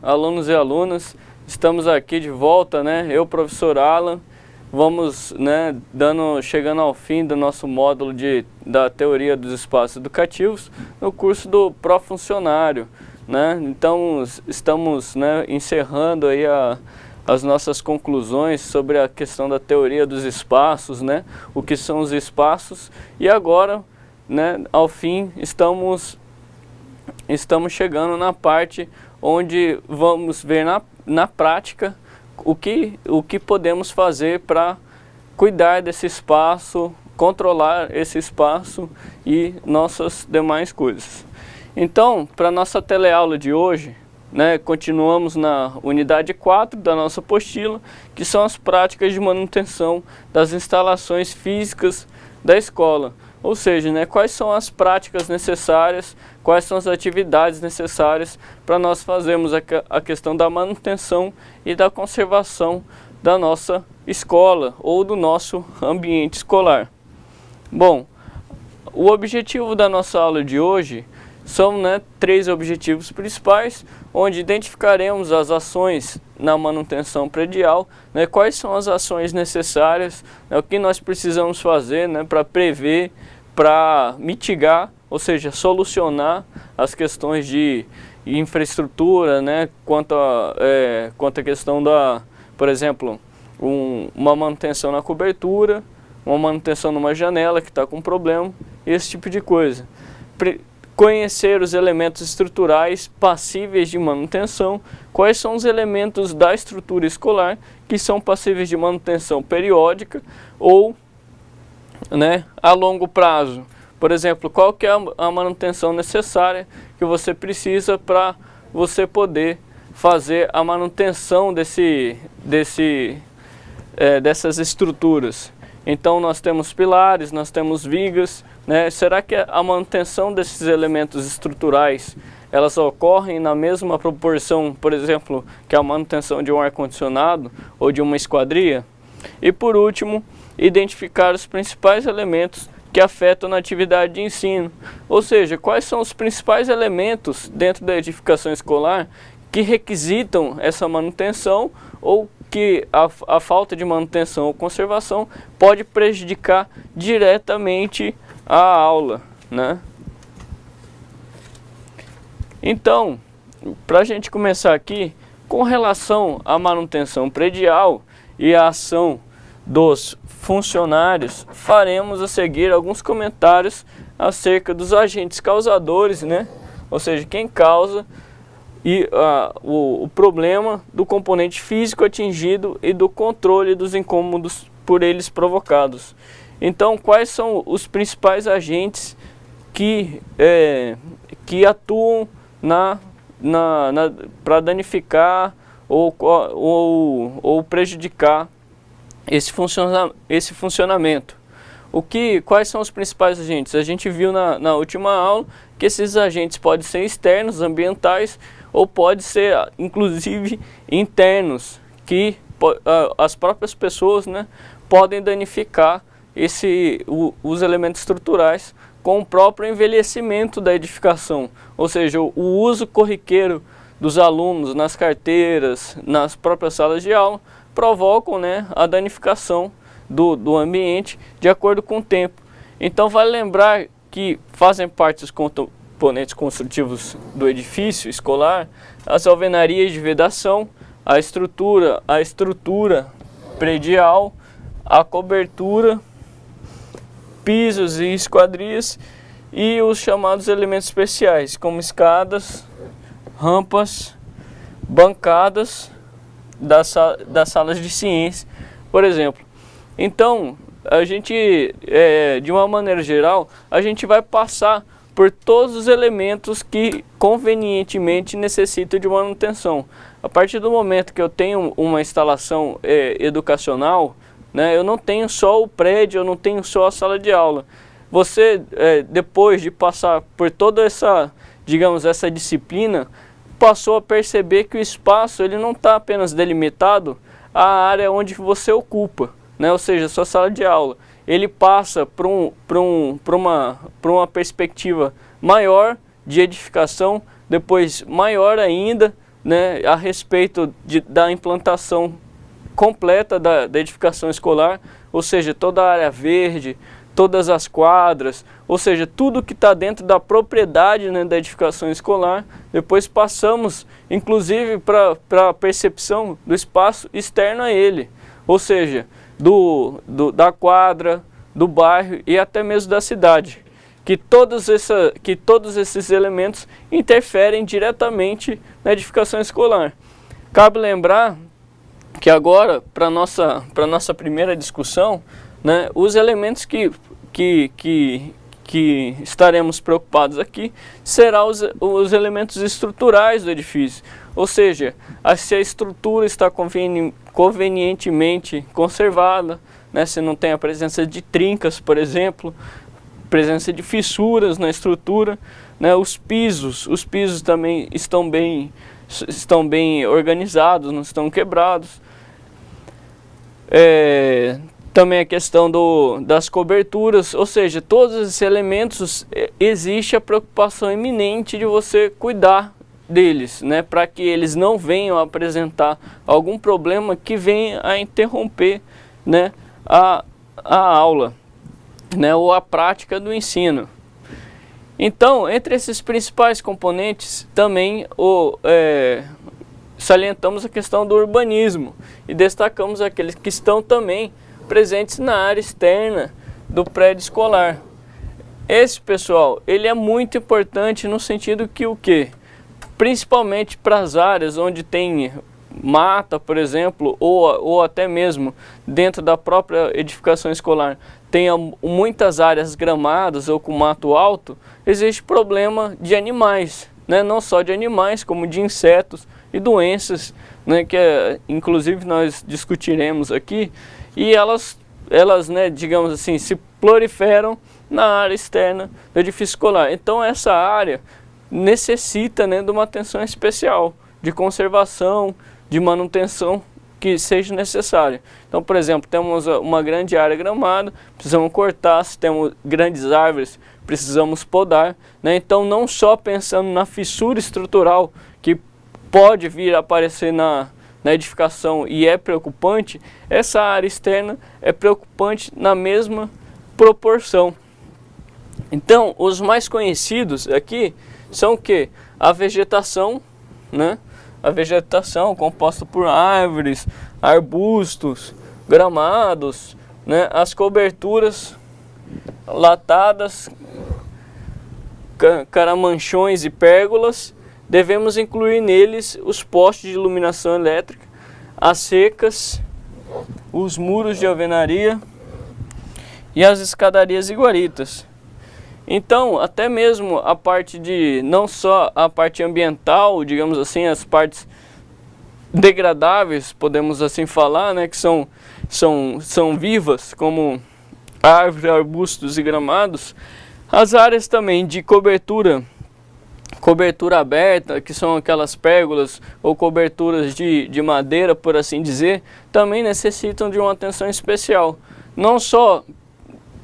alunos e alunas, estamos aqui de volta, né? Eu, professor Alan, vamos, né, chegando ao fim do nosso módulo da teoria dos espaços educativos no curso do pró-funcionário, né? Então, estamos, né, encerrando aí as nossas conclusões sobre a questão da teoria dos espaços, né? O que são os espaços, e agora, né, ao fim, estamos chegando na parte onde vamos ver na prática o que podemos fazer para cuidar desse espaço, controlar esse espaço e nossas demais coisas. Então, para a nossa teleaula de hoje, né, continuamos na unidade 4 da nossa apostila, que são as práticas de manutenção das instalações físicas da escola. Ou seja, né, quais são as práticas necessárias, quais são as atividades necessárias para nós fazermos a questão da manutenção e da conservação da nossa escola ou do nosso ambiente escolar. Bom, o objetivo da nossa aula de hoje são, né, 3 objetivos principais, onde identificaremos as ações na manutenção predial, né, quais são as ações necessárias, né, o que nós precisamos fazer, né, para prever, para mitigar, ou seja, solucionar as questões de infraestrutura, né, quanto à questão da, por exemplo, uma manutenção na cobertura, uma manutenção numa janela que está com problema, esse tipo de coisa. Conhecer os elementos estruturais passíveis de manutenção, quais são os elementos da estrutura escolar que são passíveis de manutenção periódica ou, né, a longo prazo. Por exemplo, qual que é a manutenção necessária que você precisa para você poder fazer a manutenção dessas estruturas. Então nós temos pilares, nós temos vigas, né? Será que a manutenção desses elementos estruturais, elas ocorrem na mesma proporção, por exemplo, que a manutenção de um ar-condicionado ou de uma esquadria? E por último, identificar os principais elementos que afetam na atividade de ensino. Ou seja, quais são os principais elementos dentro da edificação escolar que requisitam essa manutenção ou que a falta de manutenção ou conservação pode prejudicar diretamente a aula, né? Então, para a gente começar aqui, com relação à manutenção predial e à ação dos funcionários, faremos a seguir alguns comentários acerca dos agentes causadores, né? Ou seja, quem causa e o problema do componente físico atingido e do controle dos incômodos por eles provocados. Então, quais são os principais agentes que atuam para danificar ou prejudicar esse funcionamento? Quais são os principais agentes? A gente viu na última aula que esses agentes podem ser externos, ambientais, ou pode ser inclusive internos, que as próprias pessoas, né, podem danificar os elementos estruturais com o próprio envelhecimento da edificação, ou seja, o uso corriqueiro dos alunos nas carteiras, nas próprias salas de aula, provocam, né, a danificação do ambiente de acordo com o tempo. Então vale lembrar que fazem parte dos componentes construtivos do edifício escolar as alvenarias de vedação, a estrutura predial, a cobertura, pisos e esquadrias e os chamados elementos especiais, como escadas, rampas, bancadas das salas de ciência, por exemplo. Então, a gente, de uma maneira geral, a gente vai passar por todos os elementos que convenientemente necessitam de manutenção. A partir do momento que eu tenho uma instalação educacional, né, eu não tenho só o prédio, eu não tenho só a sala de aula. Você, depois de passar por toda essa, digamos, essa disciplina, passou a perceber que o espaço ele não está apenas delimitado à área onde você ocupa, né, ou seja, a sua sala de aula. Ele passa para uma perspectiva maior de edificação, depois maior ainda, né, a respeito da implantação completa da edificação escolar, ou seja, toda a área verde, todas as quadras, ou seja, tudo que está dentro da propriedade, né, da edificação escolar. Depois passamos, inclusive, para a percepção do espaço externo a ele, ou seja, da quadra, do bairro e até mesmo da cidade. Que todos esses elementos interferem diretamente na edificação escolar. Cabe lembrar que agora, para a nossa primeira discussão, né, os elementos que estaremos preocupados aqui serão os elementos estruturais do edifício, ou seja, se a estrutura está convenientemente conservada, né, se não tem a presença de trincas, por exemplo, presença de fissuras na estrutura, né, os pisos também estão bem organizados, não estão quebrados. Também a questão das coberturas, ou seja, todos esses elementos, existe a preocupação iminente de você cuidar deles, né, para que eles não venham a apresentar algum problema que venha a interromper, né, a aula, né, ou a prática do ensino. Então, entre esses principais componentes, também salientamos a questão do urbanismo e destacamos aqueles que estão também presentes na área externa do prédio escolar. Esse, pessoal, ele é muito importante no sentido que o quê? Principalmente para as áreas onde tem mata, por exemplo, ou até mesmo dentro da própria edificação escolar, tenha muitas áreas gramadas ou com mato alto, existe problema de animais, né? Não só de animais, como de insetos e doenças, né? Que inclusive nós discutiremos aqui, e elas né, digamos assim, se proliferam na área externa do edifício escolar. Então essa área necessita, né, de uma atenção especial, de conservação, de manutenção que seja necessária. Então, por exemplo, temos uma grande área gramada, precisamos cortar. Se temos grandes árvores, precisamos podar, né? Então, não só pensando na fissura estrutural que pode vir a aparecer na edificação e é preocupante, essa área externa é preocupante na mesma proporção. Então, os mais conhecidos aqui são o quê? A vegetação, né? A vegetação composta por árvores, arbustos, gramados, né? As coberturas latadas, caramanchões e pérgolas. Devemos incluir neles os postes de iluminação elétrica, as cercas, os muros de alvenaria e as escadarias e guaritas. Então, até mesmo a parte não só a parte ambiental, digamos assim, as partes degradáveis, podemos assim falar, né, que são vivas, como árvores, arbustos e gramados, as áreas também de cobertura aberta, que são aquelas pérgolas ou coberturas de madeira, por assim dizer, também necessitam de uma atenção especial. Não só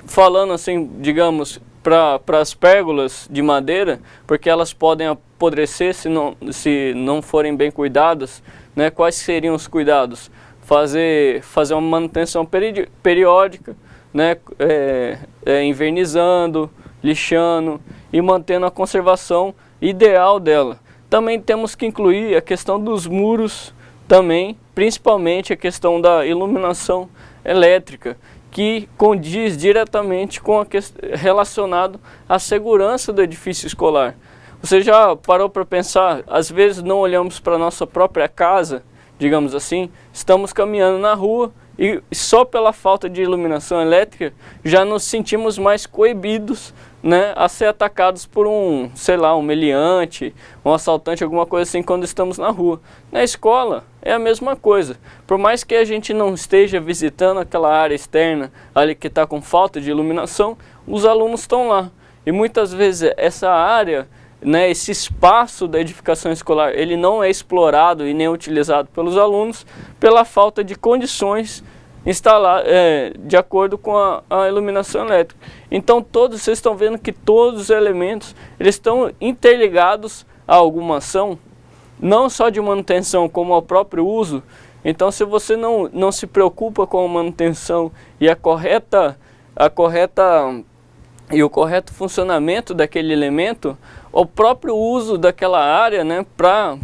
falando assim, digamos, para as pérgolas de madeira, porque elas podem apodrecer se não forem bem cuidadas, né? Quais seriam os cuidados? Fazer uma manutenção periódica, né? Invernizando, lixando e mantendo a conservação ideal dela. Também temos que incluir a questão dos muros também, principalmente a questão da iluminação elétrica, que condiz diretamente com relacionado à segurança do edifício escolar. Você já parou para pensar, às vezes não olhamos para a nossa própria casa, digamos assim, estamos caminhando na rua e só pela falta de iluminação elétrica já nos sentimos mais coibidos, né, a ser atacados por sei lá, um meliante, um assaltante, alguma coisa assim, quando estamos na rua. Na escola é a mesma coisa. Por mais que a gente não esteja visitando aquela área externa, ali que está com falta de iluminação, os alunos estão lá. E muitas vezes essa área, né, esse espaço da edificação escolar, ele não é explorado e nem utilizado pelos alunos pela falta de condições de acordo com a iluminação elétrica. Então vocês estão vendo que todos os elementos eles estão interligados a alguma ação, não só de manutenção como ao próprio uso. Então, se você não se preocupa com a manutenção e o correto funcionamento daquele elemento, o próprio uso daquela área, né, para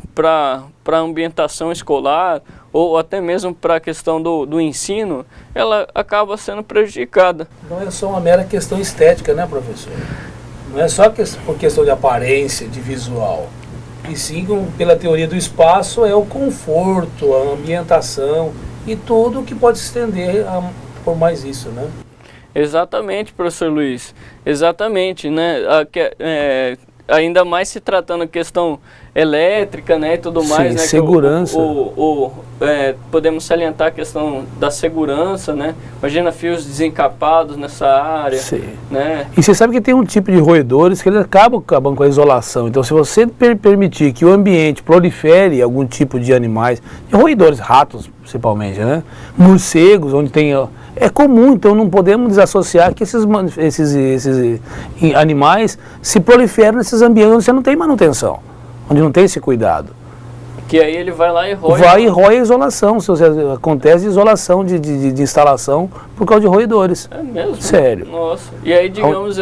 a ambientação escolar ou até mesmo para a questão do ensino, ela acaba sendo prejudicada. Não é só uma mera questão estética, né, professor? Não é só por questão de aparência, de visual. E sim, pela teoria do espaço, é o conforto, a ambientação e tudo que pode se estender por mais isso, né? Exatamente, professor Luiz. Exatamente, né? Ainda mais se tratando de questão elétrica, né, e tudo mais, sim, né? Segurança. Podemos salientar a questão da segurança, né? Imagina fios desencapados nessa área. Sim. Né? E você sabe que tem um tipo de roedores que eles acabam com a isolação. Então, se você permitir que o ambiente prolifere algum tipo de animais, roedores, ratos principalmente, né? Morcegos, onde tem... É comum, então não podemos desassociar que esses animais se proliferam nesses ambientes onde você não tem manutenção, onde não tem esse cuidado. Que aí ele vai lá e rói. Vai e rói a isolação, acontece isolação de instalação por causa de roedores. É mesmo? Sério. Nossa. E aí, digamos,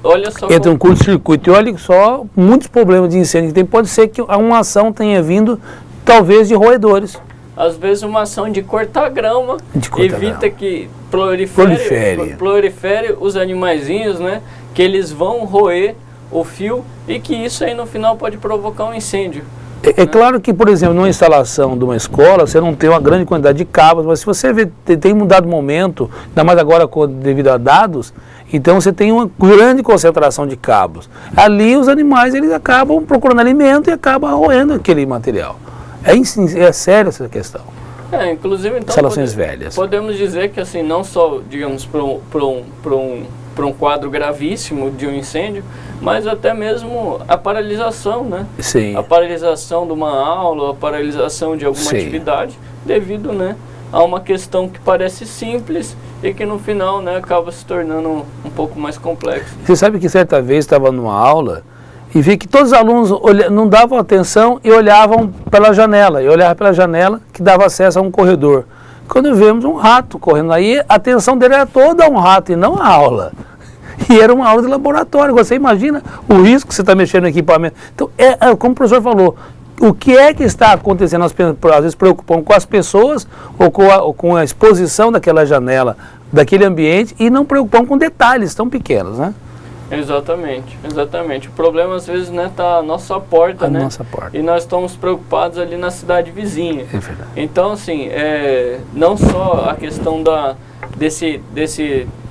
olha só... Entra um curto-circuito e olha só, muitos problemas de incêndio que tem, pode ser que uma ação tenha vindo, talvez, de roedores. Às vezes uma ação de cortar grama evita que prolifere os animaizinhos, né? Que eles vão roer o fio e que isso aí no final pode provocar um incêndio. É claro que, por exemplo, numa instalação de uma escola, você não tem uma grande quantidade de cabos, mas se você vê, tem mudado o momento, ainda mais agora devido a dados, então você tem uma grande concentração de cabos. Ali os animais eles acabam procurando alimento e acabam roendo aquele material. É sério essa questão. Inclusive, então, instalações velhas. Podemos dizer que, assim, não só, digamos, para um quadro gravíssimo de um incêndio, mas até mesmo a paralisação, né? Sim. A paralisação de uma aula, a paralisação de alguma atividade, devido, né, a uma questão que parece simples e que no final, né, acaba se tornando um pouco mais complexo. Você sabe que certa vez estava numa aula e vi que todos os alunos não davam atenção e olhavam pela janela. E olhava pela janela que dava acesso a um corredor. Quando vemos um rato correndo aí, a atenção dele era toda a um rato e não a aula. E era uma aula de laboratório. Você imagina o risco que você está mexendo no equipamento. Então, como o professor falou, o que é que está acontecendo? Nós às vezes preocupamos com as pessoas ou com a exposição daquela janela, daquele ambiente e não preocupamos com detalhes tão pequenos, né? Exatamente, exatamente. O problema às vezes, né, tá à nossa porta, né? Nossa porta. E nós estamos preocupados ali na cidade vizinha. É verdade. Então, assim, não só a questão desse,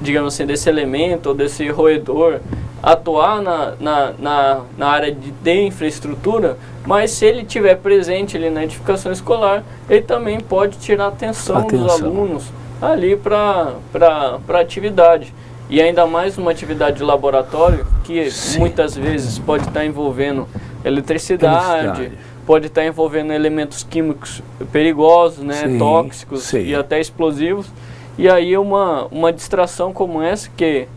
digamos assim, desse elemento ou desse roedor atuar na área de infraestrutura, mas se ele estiver presente ali na edificação escolar, ele também pode tirar a atenção dos alunos ali para a atividade. E ainda mais uma atividade de laboratório que muitas vezes pode estar envolvendo eletricidade, pode estar envolvendo elementos químicos perigosos, né, tóxicos e até explosivos. E aí uma distração como essa que,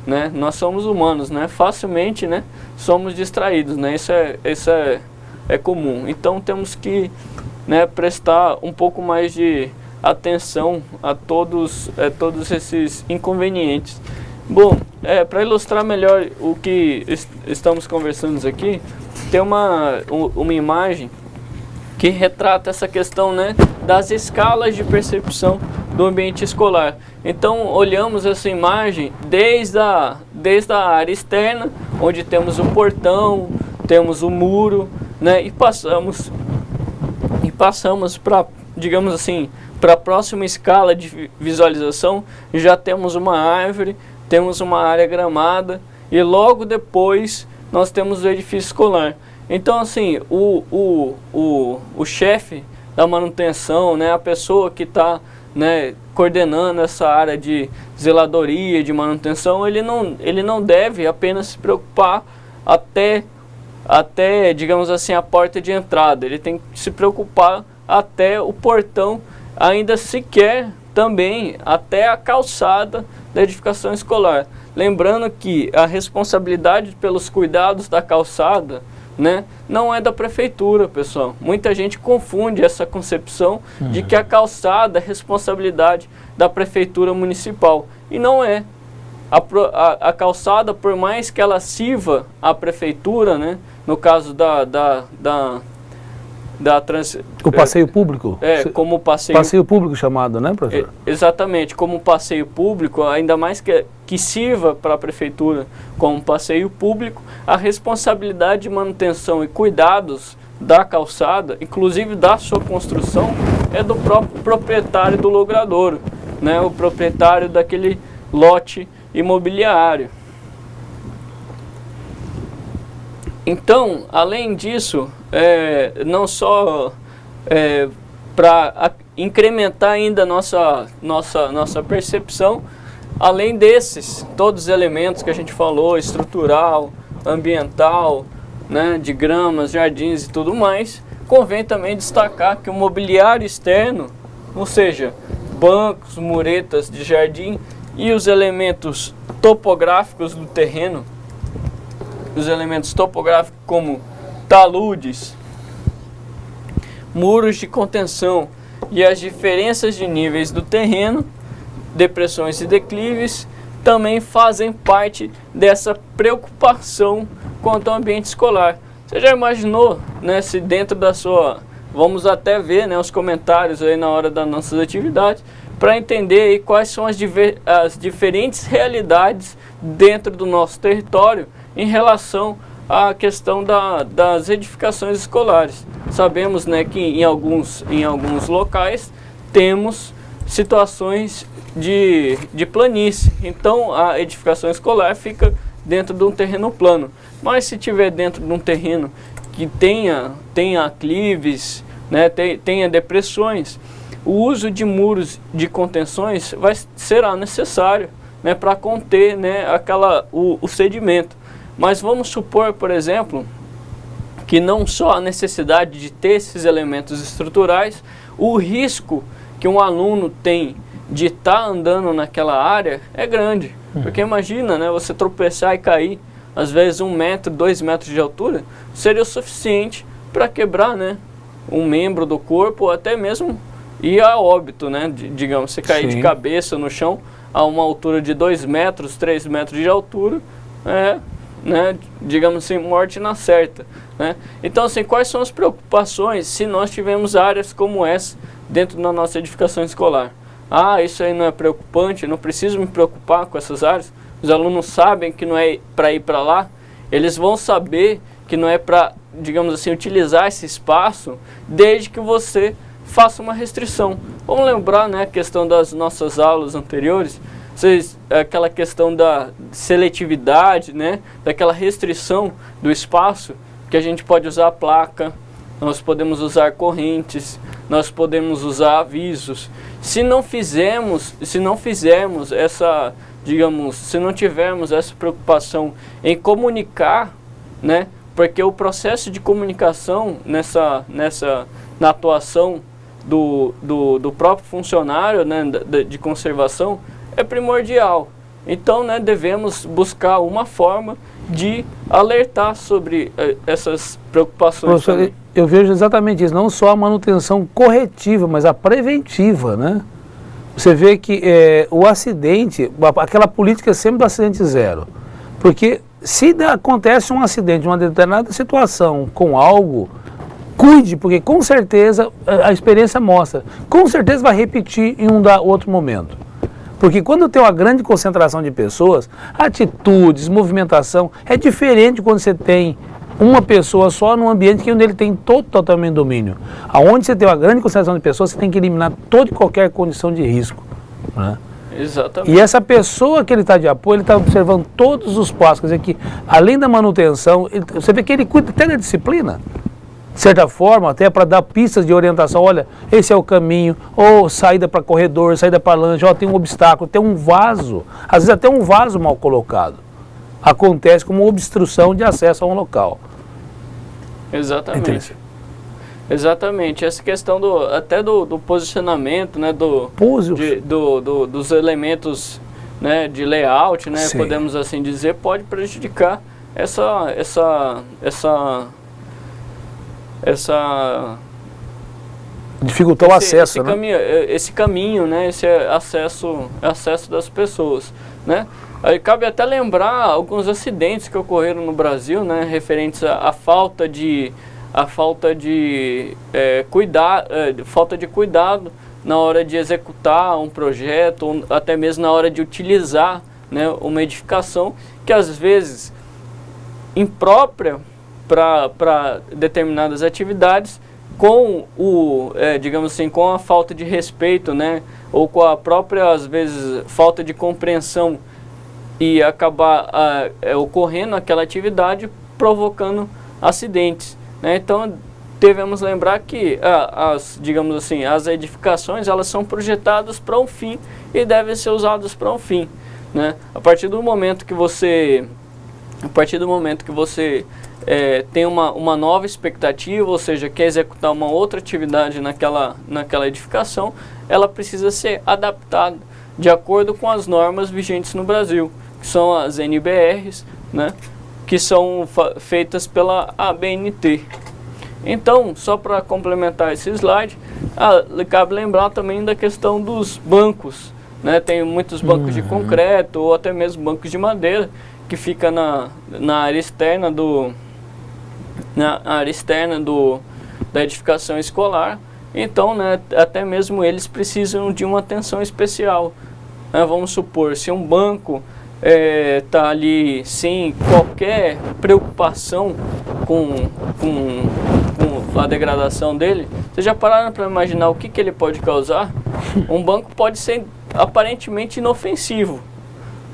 né, nós somos humanos, né, facilmente, né, somos distraídos, né, isso é comum. Então temos que, né, prestar um pouco mais de atenção a todos esses inconvenientes. Bom, para ilustrar melhor o que estamos conversando aqui, tem uma imagem que retrata essa questão, né, das escalas de percepção do ambiente escolar. Então, olhamos essa imagem desde a área externa, onde temos o portão, temos o muro, né, e passamos para, digamos assim, para a próxima escala de visualização, já temos uma árvore, temos uma área gramada e logo depois nós temos o edifício escolar. Então, assim, o chefe da manutenção, né, a pessoa que está, né, coordenando essa área de zeladoria, de manutenção, ele não deve apenas se preocupar até, digamos assim, a porta de entrada. Ele tem que se preocupar até o portão, ainda sequer também até a calçada da edificação escolar. Lembrando que a responsabilidade pelos cuidados da calçada, né, não é da prefeitura, pessoal. Muita gente confunde essa concepção de que a calçada é responsabilidade da prefeitura municipal. E não é. A calçada, por mais que ela sirva à prefeitura, né, no caso o passeio público? Como passeio público chamado, né, professor? Exatamente, como passeio público, ainda mais que sirva para a prefeitura como passeio público, a responsabilidade de manutenção e cuidados da calçada, inclusive da sua construção, é do próprio proprietário do logradouro, né, o proprietário daquele lote imobiliário. Então, além disso, não só para incrementar ainda a nossa percepção, além desses, todos os elementos que a gente falou, estrutural, ambiental, né, de gramas, jardins e tudo mais, convém também destacar que o mobiliário externo, ou seja, bancos, muretas de jardim e os elementos topográficos do terreno, os elementos topográficos como taludes, muros de contenção e as diferenças de níveis do terreno, depressões e declives, também fazem parte dessa preocupação quanto ao ambiente escolar. Você já imaginou, né, se dentro da sua... Vamos até ver, né, os comentários aí na hora das nossas atividades, para entender aí quais são as diferentes realidades dentro do nosso território em relação à questão das edificações escolares. Sabemos, né, que em alguns locais temos situações de planície, então a edificação escolar fica dentro de um terreno plano. Mas se tiver dentro de um terreno que tenha aclives, né, tenha depressões, o uso de muros de contenções será necessário, né, para conter, né, o sedimento. Mas vamos supor, por exemplo, que não só a necessidade de ter esses elementos estruturais, o risco que um aluno tem de estar andando naquela área é grande. Porque imagina, né, você tropeçar e cair, às vezes 1 metro, 2 metros de altura, seria o suficiente para quebrar, né, um membro do corpo ou até mesmo ir a óbito, né, digamos, você cair de cabeça no chão a uma altura de 2 metros, 3 metros de altura, né, digamos assim, morte na certa, né? Então, assim, quais são as preocupações se nós tivermos áreas como essa dentro da nossa edificação escolar? Ah, isso aí não é preocupante, não preciso me preocupar com essas áreas. Os alunos sabem que não é para ir para lá, eles vão saber que não é para, digamos assim, utilizar esse espaço desde que você faça uma restrição. Vamos lembrar, né, a questão das nossas aulas anteriores, aquela questão da seletividade, né, daquela restrição do espaço, que a gente pode usar placa, nós podemos usar correntes, nós podemos usar avisos. Se não fizermos essa, digamos, se não tivermos essa preocupação em comunicar, né, porque o processo de comunicação na atuação do próprio funcionário, né, de conservação é primordial. Então, né, devemos buscar uma forma de alertar sobre essas preocupações. Professor, eu vejo exatamente isso, não só a manutenção corretiva, mas a preventiva, né? Você vê que o acidente, aquela política sempre do acidente zero, porque se acontece um acidente, uma determinada situação com algo, cuide, porque com certeza a experiência mostra, com certeza vai repetir em outro momento. Porque quando tem uma grande concentração de pessoas, atitudes, movimentação, é diferente quando você tem uma pessoa só num ambiente onde ele tem totalmente domínio. Aonde você tem uma grande concentração de pessoas, você tem que eliminar toda e qualquer condição de risco, né? Exatamente. E essa pessoa que ele está de apoio, ele está observando todos os passos, quer dizer que, além da manutenção, você vê que ele cuida até da disciplina. De certa forma, até para dar pistas de orientação, olha, esse é o caminho, ou saída para corredor, saída para lanche, ó, tem um obstáculo, tem um vaso, às vezes até um vaso mal colocado. Acontece como obstrução de acesso a um local. Exatamente. Exatamente. Essa questão até do posicionamento, né, dos elementos, né, de layout, né, podemos assim dizer, pode prejudicar Dificultou o acesso, né? Esse caminho, né? Esse acesso das pessoas, né? Aí cabe até lembrar alguns acidentes que ocorreram no Brasil, né? Referentes à falta de cuidado na hora de executar um projeto, ou até mesmo na hora de utilizar, né, uma edificação que às vezes imprópria para determinadas atividades, com digamos assim, com a falta de respeito, né, ou com a própria, às vezes, falta de compreensão, e acabar ocorrendo aquela atividade provocando acidentes, né? Então devemos lembrar que digamos assim, as edificações, elas são projetadas para um fim e devem ser usadas para um fim, né? A partir do momento que você tem uma nova expectativa, ou seja, quer executar uma outra atividade naquela edificação, ela precisa ser adaptada de acordo com as normas vigentes no Brasil, que são as NBRs, né, que são feitas pela ABNT. Então, só para complementar esse slide, cabe lembrar também da questão dos bancos, né? Tem muitos bancos de concreto ou até mesmo bancos de madeira que fica na área externa da edificação escolar. Então, né, até mesmo eles precisam de uma atenção especial. Vamos supor, se um banco está ali sem qualquer preocupação com a degradação dele, vocês já pararam para imaginar o que ele pode causar? Um banco pode ser aparentemente inofensivo,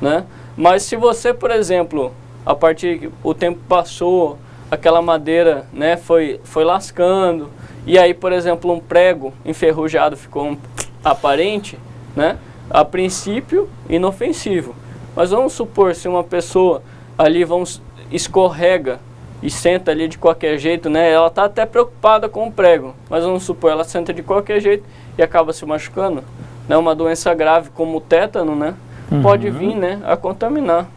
né? Mas se você, por exemplo, a partir que o tempo passou, aquela madeira, né, foi lascando, e aí, por exemplo, um prego enferrujado ficou aparente, né, a princípio inofensivo. Mas vamos supor, se uma pessoa ali escorrega e senta ali de qualquer jeito, né, ela está até preocupada com o prego, mas vamos supor, ela senta de qualquer jeito e acaba se machucando, né, uma doença grave como o tétano, né, pode vir, né, a contaminar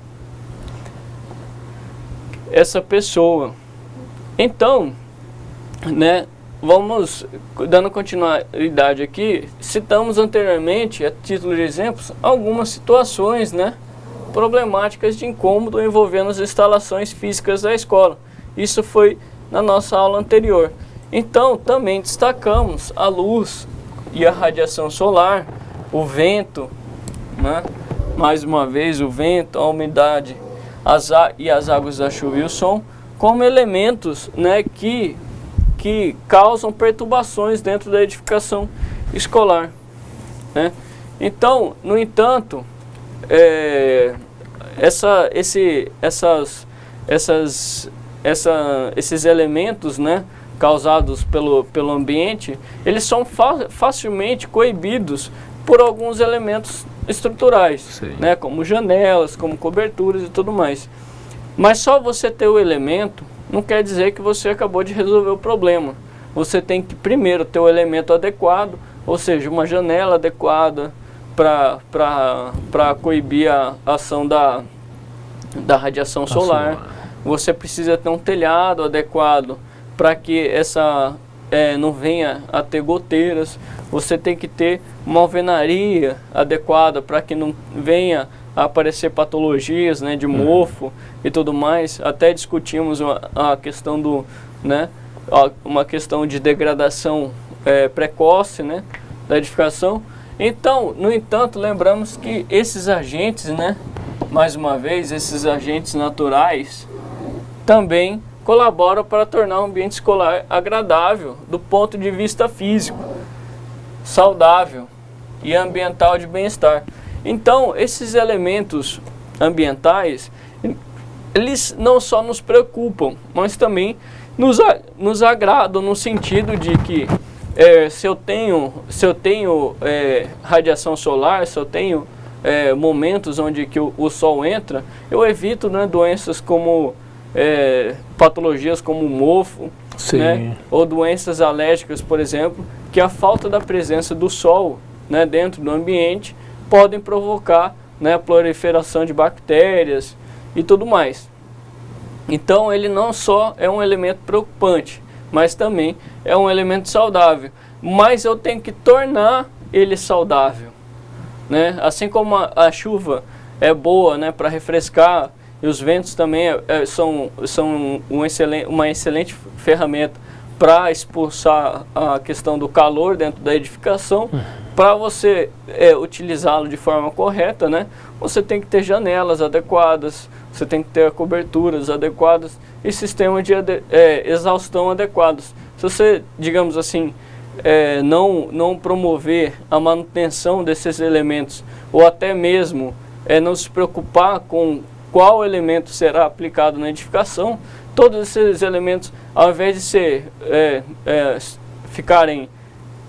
essa pessoa. Então, né, vamos dando continuidade aqui, citamos anteriormente, a título de exemplos, algumas situações, né, problemáticas de incômodo envolvendo as instalações físicas da escola. Isso foi na nossa aula anterior. Então, também destacamos a luz e a radiação solar, o vento, né, mais uma vez o vento, a umidade, e as águas da chuva e o som, como elementos, né, que causam perturbações dentro da edificação escolar, né? Então, no entanto, esses elementos, né, causados pelo ambiente, eles são facilmente coibidos por alguns elementos estruturais, né, como janelas, como coberturas e tudo mais. Mas só você ter o elemento não quer dizer que você acabou de resolver o problema. Você tem que primeiro ter o elemento adequado, ou seja, uma janela adequada para coibir a ação da radiação solar. Você precisa ter um telhado adequado para que não venha a ter goteiras. Você tem que ter uma alvenaria adequada para que não venha a aparecer patologias, né, de mofo e tudo mais. Até discutimos a questão uma questão de degradação precoce, né, da edificação. Então, no entanto, lembramos que esses agentes, né, mais uma vez, esses agentes naturais também colaboram para tornar o ambiente escolar agradável do ponto de vista físico, saudável e ambiental de bem-estar. Então, esses elementos ambientais, eles não só nos preocupam, mas também nos agradam no sentido de que se eu tenho radiação solar, se eu tenho momentos onde que o sol entra, eu evito, né, doenças como patologias como mofo, né, ou doenças alérgicas, por exemplo, que a falta da presença do sol, né, dentro do ambiente podem provocar, né, a proliferação de bactérias e tudo mais. Então ele não só é um elemento preocupante, mas também é um elemento saudável. Mas eu tenho que tornar ele saudável, né? Assim como a chuva é boa, né, para refrescar, e os ventos também são uma excelente ferramenta para expulsar a questão do calor dentro da edificação. Para você utilizá-lo de forma correta, né, você tem que ter janelas adequadas, você tem que ter coberturas adequadas e sistema de exaustão adequados. Se você, digamos assim, não promover a manutenção desses elementos, ou até mesmo não se preocupar com qual elemento será aplicado na edificação, todos esses elementos, ao invés de ficarem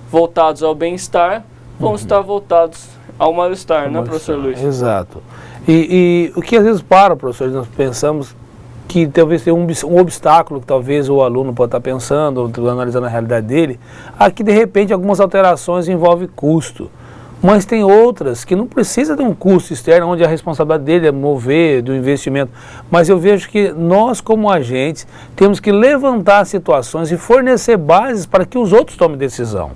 voltados ao bem-estar, vão estar voltados ao mal-estar, né, professor Luiz? Exato. E o que às vezes professor, nós pensamos que talvez tenha um obstáculo que talvez o aluno pode estar pensando, ou analisando a realidade dele, aqui de repente algumas alterações envolvem custo. Mas tem outras que não precisa de um custo externo, onde a responsabilidade dele é mover do investimento. Mas eu vejo que nós, como agentes, temos que levantar situações e fornecer bases para que os outros tomem decisão.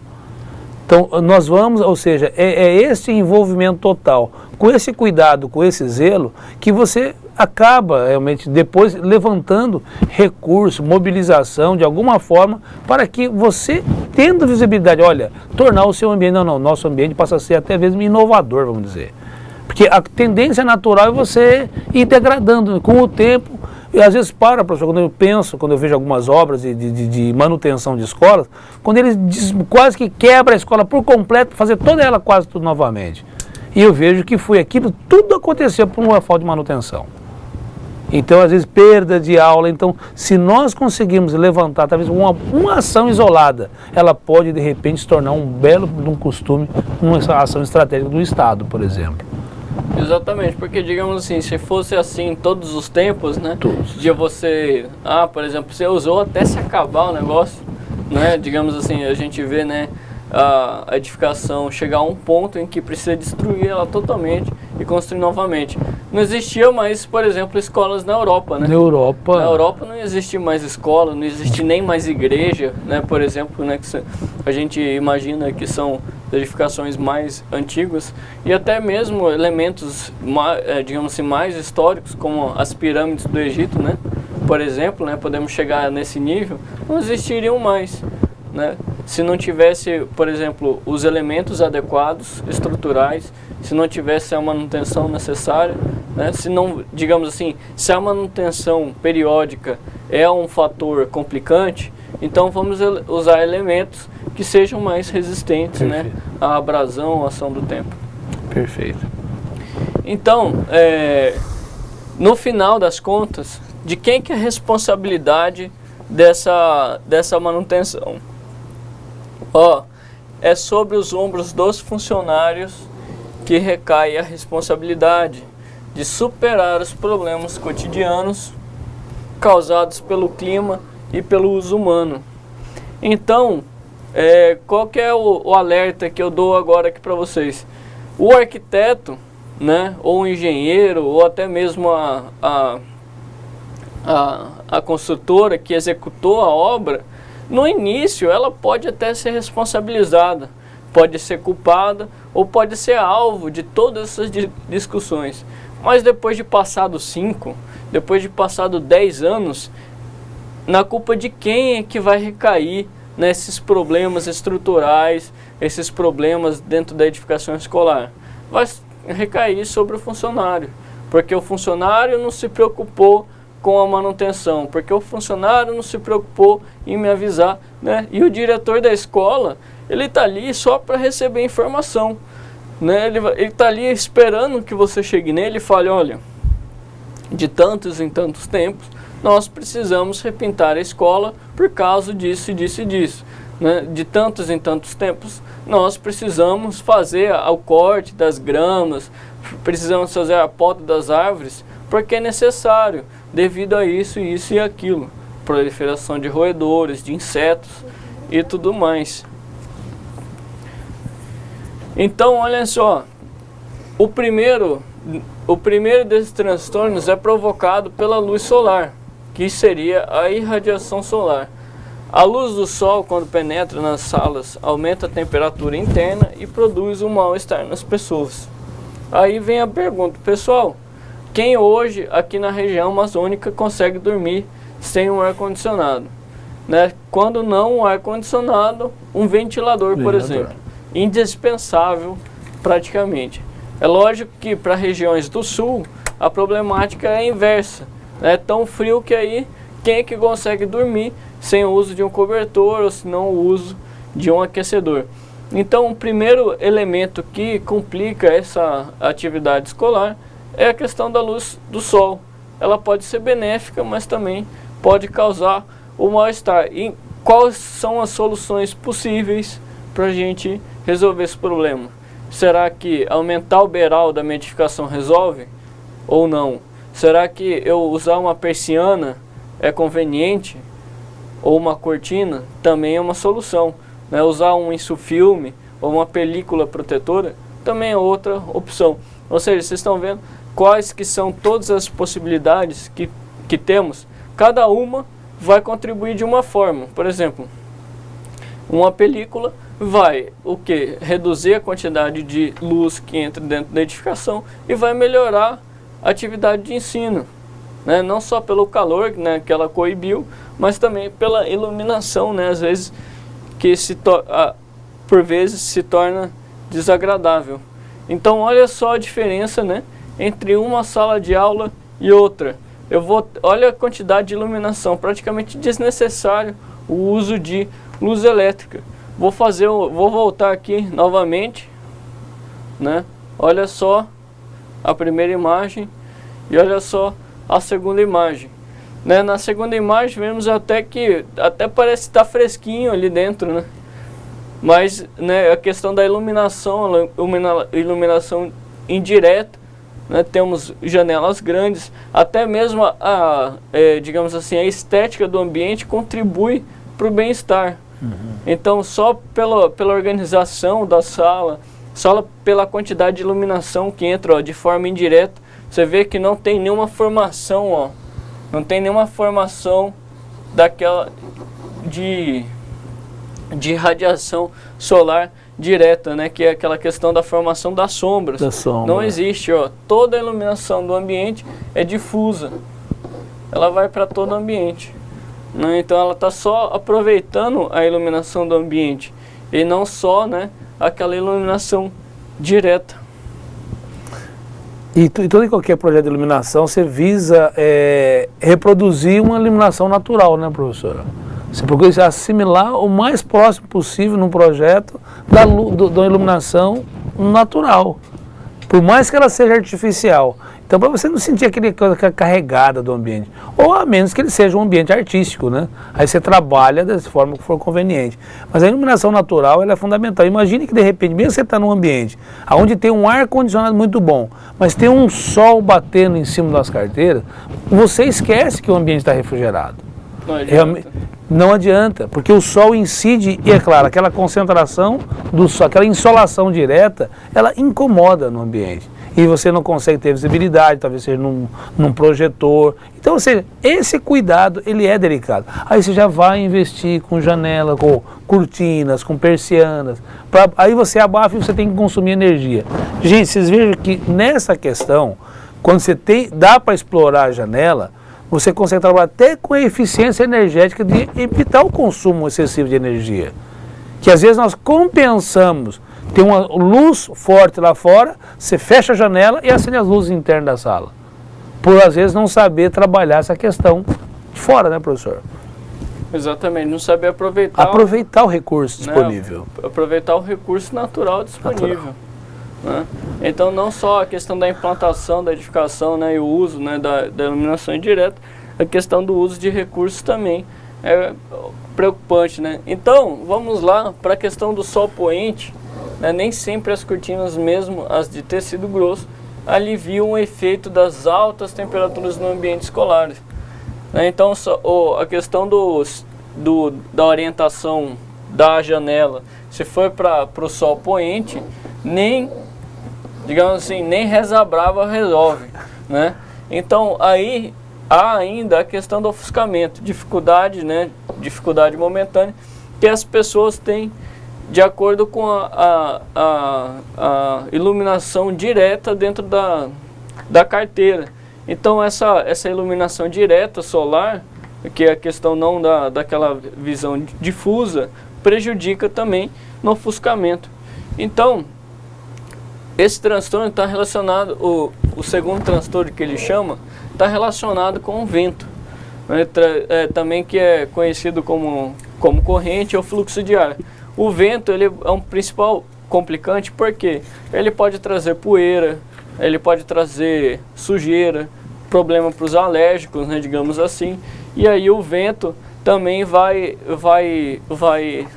Então, nós vamos, ou seja, é esse envolvimento total, com esse cuidado, com esse zelo, que você acaba realmente depois levantando recurso, mobilização de alguma forma, para que você, tendo visibilidade, olha, tornar o seu ambiente, nosso ambiente passa a ser até mesmo inovador, vamos dizer. Porque a tendência natural é você ir degradando com o tempo. E às vezes professor, quando eu vejo algumas obras de manutenção de escolas, quando eles quase que quebra a escola por completo, para fazer toda ela quase tudo novamente. E eu vejo que foi aquilo, tudo aconteceu por uma falta de manutenção. Então, às vezes, perda de aula. Então, se nós conseguirmos levantar, talvez uma ação isolada, ela pode, de repente, se tornar um belo costume, uma ação estratégica do Estado, por exemplo. Exatamente, porque, digamos assim, se fosse assim em todos os tempos, né? Todos. De você, por exemplo, você usou até se acabar o negócio, né? Digamos assim, a gente vê, né, a edificação chegar a um ponto em que precisa destruir ela totalmente e construir novamente. Não existia mais, por exemplo, escolas na Europa, né? Na Europa não existe mais escola, não existe nem mais igreja, né? Por exemplo, né, que a gente imagina que são edificações mais antigas, e até mesmo elementos, digamos assim, mais históricos, como as pirâmides do Egito, né? Por exemplo, né, podemos chegar nesse nível, não existiriam mais, né? Se não tivesse, por exemplo, os elementos adequados, estruturais, se não tivesse a manutenção necessária, né? Se não, digamos assim, se a manutenção periódica é um fator complicante, então vamos usar elementos que sejam mais resistentes, né, à abrasão, à ação do tempo. Perfeito. Então, no final das contas, de quem que é a responsabilidade dessa manutenção? É sobre os ombros dos funcionários que recai a responsabilidade de superar os problemas cotidianos causados pelo clima e pelo uso humano. Então, qual que é o alerta que eu dou agora aqui para vocês? O arquiteto, né, ou o engenheiro, ou até mesmo a construtora que executou a obra, no início ela pode até ser responsabilizada, pode ser culpada ou pode ser alvo de todas essas discussões. Mas depois de passado 5, depois de passado 10 anos, na culpa de quem é que vai recair nesses problemas estruturais, esses problemas dentro da edificação escolar? Vai recair sobre o funcionário, porque o funcionário não se preocupou com a manutenção, porque o funcionário não se preocupou em me avisar, né? E o diretor da escola, ele está ali só para receber informação, né? Ele está ali esperando que você chegue nele e fale, olha, de tantos em tantos tempos, nós precisamos repintar a escola por causa disso e disso e disso, né? De tantos em tantos tempos, nós precisamos fazer o corte das gramas, precisamos fazer a poda das árvores, porque é necessário, devido a isso, isso e aquilo. Proliferação de roedores, de insetos e tudo mais. Então, olha só, o primeiro desses transtornos é provocado pela luz solar, que seria a irradiação solar. A luz do sol, quando penetra nas salas, aumenta a temperatura interna e produz um mal-estar nas pessoas. Aí vem a pergunta, pessoal, quem hoje aqui na região amazônica consegue dormir sem um ar-condicionado? Né? Quando não um ar-condicionado, um ventilador, por exemplo. Indispensável praticamente. É lógico que para regiões do sul, a problemática é a inversa. É tão frio que aí, quem é que consegue dormir sem o uso de um cobertor ou se não o uso de um aquecedor? Então, o primeiro elemento que complica essa atividade escolar é a questão da luz do sol. Ela pode ser benéfica, mas também pode causar o mal-estar. E quais são as soluções possíveis para a gente resolver esse problema? Será que aumentar o beiral da medificação resolve ou não? Será que eu usar uma persiana é conveniente? Ou uma cortina também é uma solução, né? Usar um insufilme ou uma película protetora também é outra opção. Ou seja, vocês estão vendo quais que são todas as possibilidades que temos. Cada uma vai contribuir de uma forma. Por exemplo, uma película vai reduzir a quantidade de luz que entra dentro da edificação e vai melhorar a atividade de ensino, né? Não só pelo calor, né, que ela coibiu, mas também pela iluminação, né, às vezes que por vezes se torna desagradável. Então olha só a diferença, né, entre uma sala de aula e outra. Olha a quantidade de iluminação, praticamente desnecessário o uso de luz elétrica. Vou voltar aqui novamente, né? Olha só a primeira imagem e olha só a segunda imagem, né? Na segunda imagem vemos até parece estar fresquinho ali dentro, né? Mas, né, a questão da iluminação indireta, né? Temos janelas grandes, até mesmo digamos assim, a estética do ambiente contribui para o bem-estar. Então, só pela organização da sala, só pela quantidade de iluminação que entra de forma indireta, você vê que não tem nenhuma formação, não tem nenhuma formação daquela de radiação solar direta, né, que é aquela questão da formação das sombras. Não existe, toda a iluminação do ambiente é difusa, ela vai para todo o ambiente. Então ela está só aproveitando a iluminação do ambiente e não só, né, aquela iluminação direta. E todo e qualquer projeto de iluminação, você visa reproduzir uma iluminação natural, né, professor? Você procura assimilar o mais próximo possível num projeto da iluminação natural, por mais que ela seja artificial. Então, para você não sentir aquela coisa carregada do ambiente, ou a menos que ele seja um ambiente artístico, né? Aí você trabalha da forma que for conveniente. Mas a iluminação natural, ela é fundamental. Imagine que, de repente, mesmo você está num ambiente onde tem um ar-condicionado muito bom, mas tem um sol batendo em cima das carteiras, você esquece que o ambiente está refrigerado. Não adianta, porque o sol incide, e é claro, aquela concentração do sol, aquela insolação direta, ela incomoda no ambiente. E você não consegue ter visibilidade, talvez seja num projetor. Então, ou seja, esse cuidado, ele é delicado. Aí você já vai investir com janela, com cortinas, com persianas. Aí você abafa e você tem que consumir energia. Gente, vocês vejam que nessa questão, quando você dá para explorar a janela, você consegue trabalhar até com a eficiência energética de evitar o consumo excessivo de energia. Que às vezes nós compensamos. Tem uma luz forte lá fora, você fecha a janela e acende as luzes internas da sala. Por às vezes não saber trabalhar essa questão de fora, né, professor? Exatamente, não saber aproveitar o recurso disponível. Aproveitar o recurso natural disponível. Né? Então, não só a questão da implantação, da edificação, né, e o uso, né, da iluminação indireta, a questão do uso de recursos também é preocupante, né? Então, vamos lá para a questão do sol poente. Né? Nem sempre as cortinas, mesmo as de tecido grosso, aliviam o efeito das altas temperaturas no ambiente escolar. Né? Então, a questão da orientação da janela, se for para o sol poente, digamos assim, nem reza brava resolve, né? Então, aí há ainda a questão do ofuscamento, dificuldade, né, dificuldade momentânea, que as pessoas têm de acordo com a iluminação direta dentro da carteira. Então essa iluminação direta solar, que é a questão não daquela visão difusa, prejudica também no ofuscamento. Então, esse transtorno está relacionado, o segundo transtorno que ele chama, está relacionado com o vento, né, também que é conhecido como corrente ou fluxo de ar. O vento ele é um principal complicante porque ele pode trazer poeira, ele pode trazer sujeira, problema para os alérgicos, né, digamos assim, e aí o vento também vai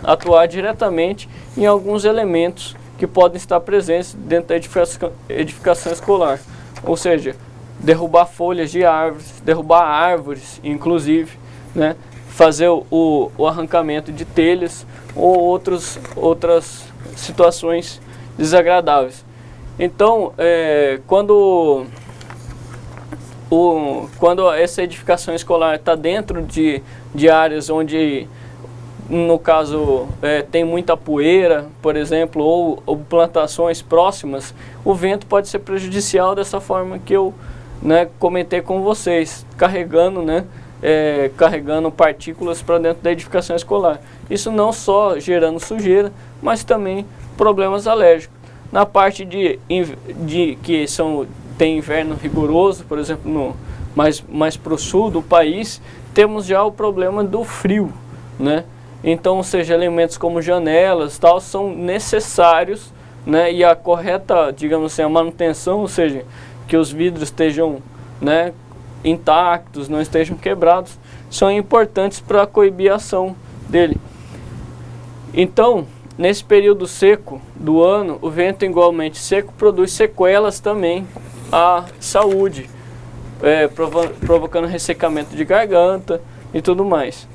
atuar diretamente em alguns elementos que podem estar presentes dentro da edificação escolar, ou seja, derrubar folhas de árvores, derrubar árvores, inclusive, né, fazer o arrancamento de telhas ou outras situações desagradáveis. Então, quando essa edificação escolar está dentro de áreas onde, no caso, tem muita poeira, por exemplo, ou plantações próximas, o vento pode ser prejudicial dessa forma que eu, né, comentei com vocês, carregando partículas para dentro da edificação escolar. Isso não só gerando sujeira, mas também problemas alérgicos. Na parte tem inverno rigoroso, por exemplo, mais para o sul do país, temos já o problema do frio, né? Então, ou seja, elementos como janelas, tal, são necessários, né? E a correta, digamos assim, a manutenção, ou seja, que os vidros estejam, né, intactos, não estejam quebrados, são importantes para coibir a ação dele. Então, nesse período seco do ano, o vento igualmente seco produz sequelas também à saúde, provocando ressecamento de garganta e tudo mais.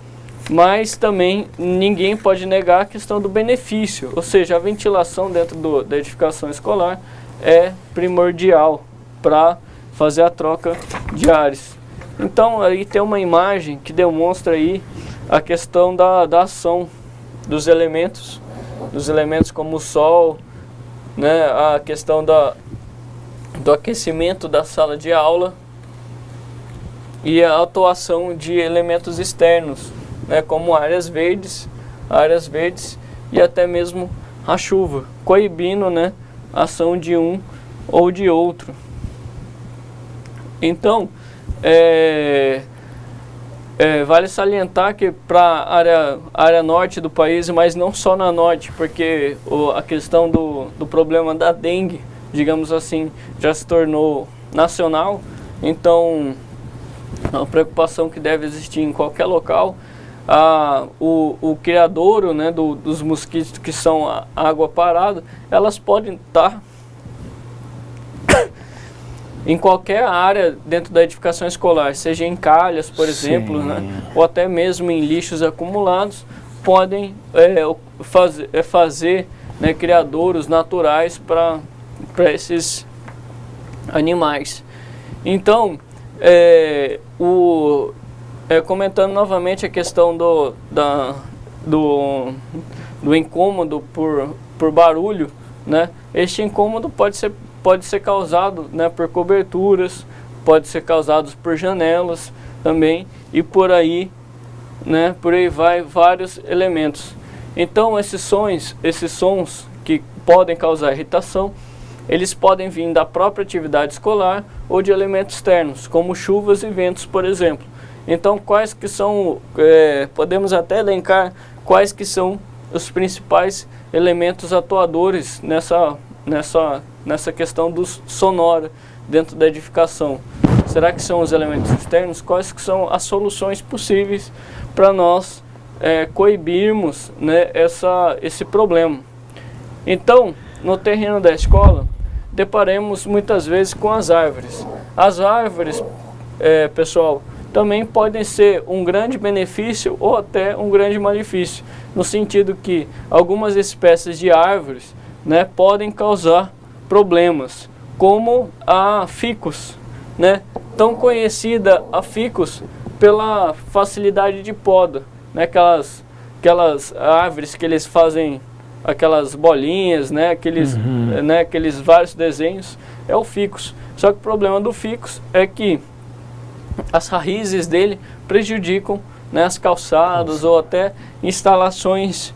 Mas também ninguém pode negar a questão do benefício, ou seja, a ventilação dentro da edificação escolar é primordial para fazer a troca de ares. Então aí tem uma imagem que demonstra aí a questão da ação dos elementos como o sol, né, a questão do aquecimento da sala de aula e a atuação de elementos externos, né, como áreas verdes e até mesmo a chuva, coibindo, né, a ação de um ou de outro. Então, vale salientar que para a área norte do país, mas não só na norte, porque a questão do problema da dengue, digamos assim, já se tornou nacional. Então, é uma preocupação que deve existir em qualquer local. O criadouro, né, dos mosquitos que são a água parada, elas podem estar em qualquer área dentro da edificação escolar, seja em calhas, por exemplo, né, ou até mesmo em lixos acumulados, podem fazer, né, criadouros naturais para esses animais. Então, comentando novamente a questão do incômodo por barulho, né, este incômodo pode ser causado, né, por coberturas, pode ser causado por janelas também, e por aí, né, por aí vai vários elementos. Então esses sons que podem causar irritação, eles podem vir da própria atividade escolar ou de elementos externos, como chuvas e ventos, por exemplo. Então quais que são, podemos até elencar quais que são os principais elementos atuadores nessa questão do sonoro dentro da edificação. Será que são os elementos externos? Quais que são as soluções possíveis para nós coibirmos, né, esse problema? Então, no terreno da escola, deparemos muitas vezes com as árvores. As árvores, pessoal, também podem ser um grande benefício ou até um grande malefício, no sentido que algumas espécies de árvores, né, podem causar problemas, como a ficus, né, tão conhecida a ficus pela facilidade de poda, né? Aquelas árvores que eles fazem aquelas bolinhas, né? Aqueles vários desenhos, é o ficus. Só que o problema do ficus é que as raízes dele prejudicam, né, as calçadas ou até instalações,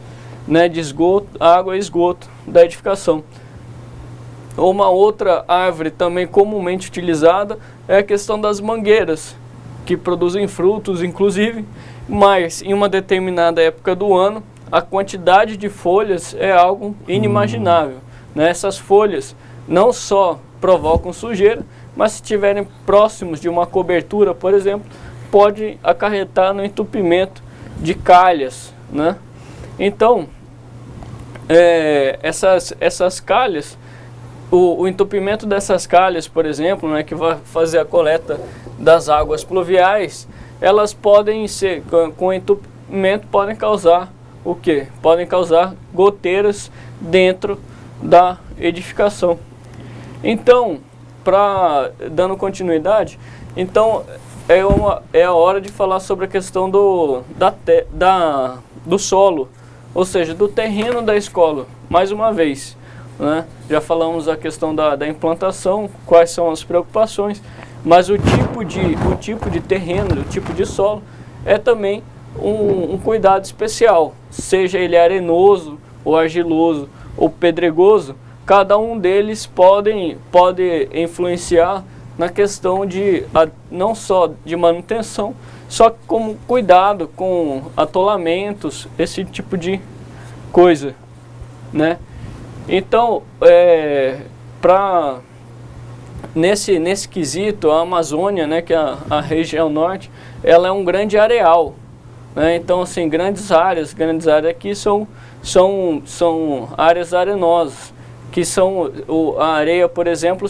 né, de esgoto, água e esgoto da edificação. Uma outra árvore também comumente utilizada é a questão das mangueiras, que produzem frutos, inclusive, mas em uma determinada época do ano, a quantidade de folhas é algo inimaginável, né? Essas folhas não só provocam sujeira, mas se estiverem próximos de uma cobertura, por exemplo, pode acarretar no entupimento de calhas, né? Então, essas calhas, o entupimento dessas calhas, por exemplo, né, que vai fazer a coleta das águas pluviais, elas podem ser, com entupimento, podem causar o quê? Podem causar goteiras dentro da edificação. Então, dando continuidade, então é a hora de falar sobre a questão do solo, ou seja, do terreno da escola, mais uma vez, né? Já falamos a questão da implantação, quais são as preocupações, mas o tipo de terreno, o tipo de solo é também um cuidado especial, seja ele arenoso, ou argiloso, ou pedregoso. Cada um deles pode influenciar na questão não só de manutenção, só que como cuidado com atolamentos, esse tipo de coisa, né? Então, nesse quesito, a Amazônia, né, que é a região norte, ela é um grande areal, né? Então, assim, grandes áreas aqui são áreas arenosas, que a areia, por exemplo,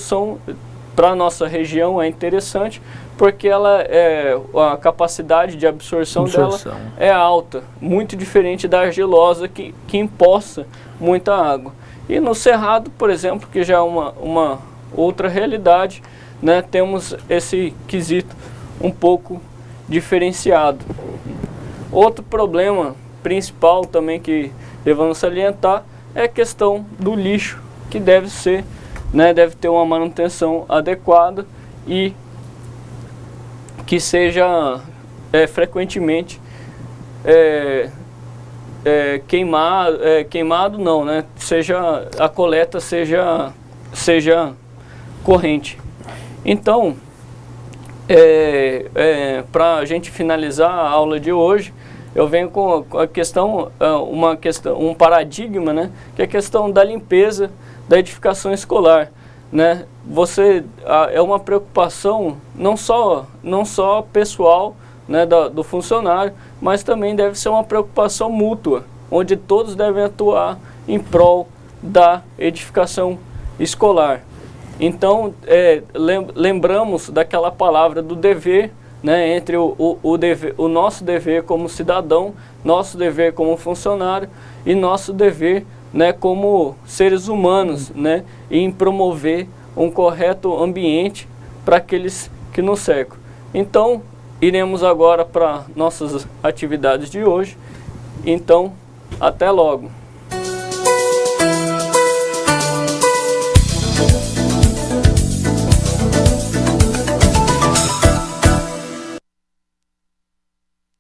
para a nossa região é interessante, porque a capacidade de absorção dela é alta, muito diferente da argilosa, que empoça muita água. E no cerrado, por exemplo, que já é uma outra realidade, né, temos esse quesito um pouco diferenciado. Outro problema principal também que devemos salientar é a questão do lixo, que deve ter uma manutenção adequada e que seja frequentemente queimado não, né? A coleta seja corrente. Então, para a gente finalizar a aula de hoje, eu venho com a questão, um paradigma, né? Que é a questão da limpeza da edificação escolar, né? É uma preocupação não só pessoal, né, do funcionário, mas também deve ser uma preocupação mútua, onde todos devem atuar em prol da edificação escolar. Então, lembramos daquela palavra do dever, né, entre o nosso dever como cidadão, nosso dever como funcionário e nosso dever, né, como seres humanos, né, em promover um correto ambiente para aqueles que nos cercam. Então, iremos agora para nossas atividades de hoje. Então, até logo.